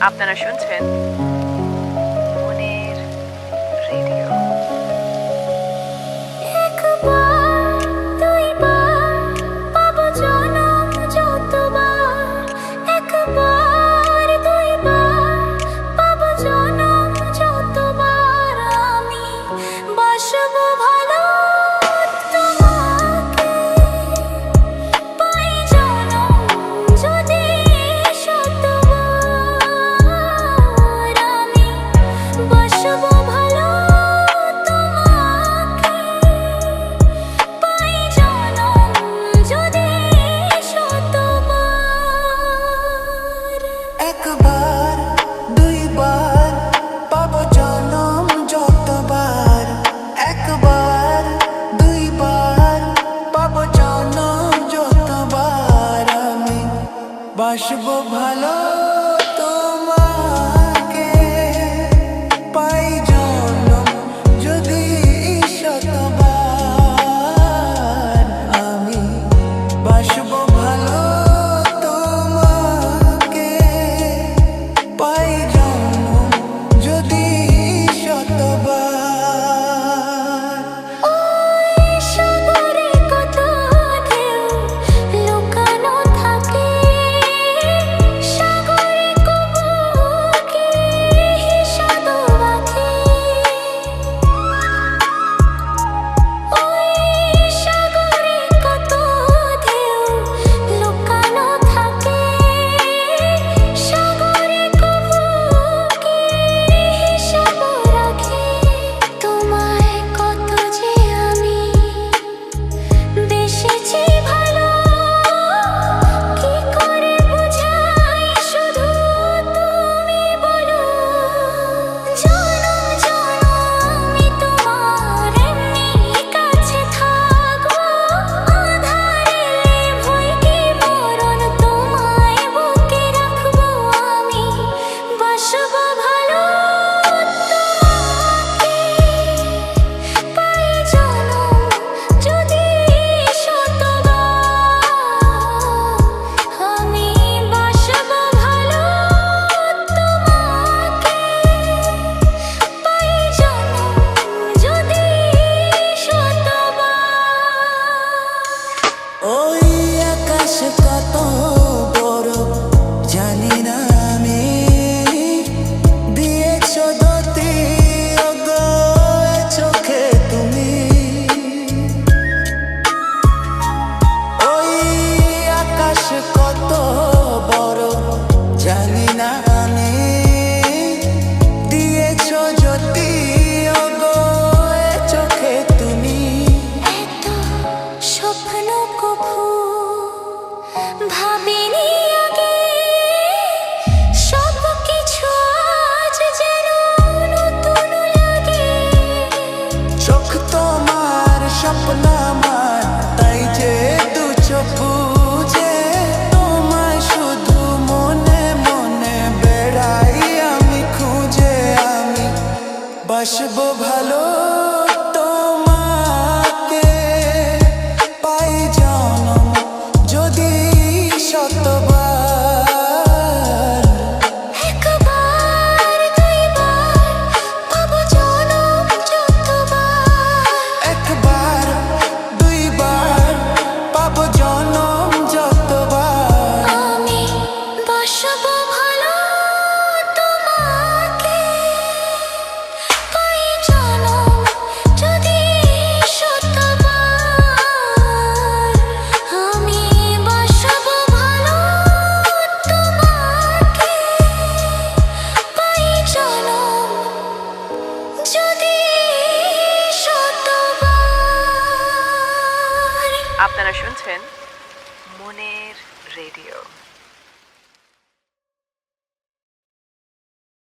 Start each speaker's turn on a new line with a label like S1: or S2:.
S1: আপনারা শুনছেন মনের রেডিও।
S2: বাসবো ভালো তোমাকে পাই জনম যদি শতবার আমি বাসবো ভালো তোমাকে পাই জনম যদি শতবার। কত বড় জানি না আমি দিয়েছ দতি চোখে তুমি ওই আকাশ কত বড় জানি না আমি দিয়েছ জ্যোতি চোখে তুমি
S3: এত স্বপ্ন কভু ভাবিনি আগে সব কিছু আজ যেন নতুন লাগে।
S2: চোখ তোমার স্বপ্ন আমার তাই যে দু চোখ বুঝে তোমায় শুধু মনে মনে বেড়াই আমি খুঁজে আমি বাসবো ভালো তোমাকে পাই জনম যদি শতবার।
S3: একবার দুইবার পাবো জনম যতবার।
S2: একবার দুইবার পাবো জনম যতবার।
S3: আমি বাসবো ভালো তোমাকে পাই জনম যদি শতবার। আমি বাসবো ভালো তোমাকে পাই জনম যদি শতবার।
S1: আপনারা শুনছেন মনের রেডিও।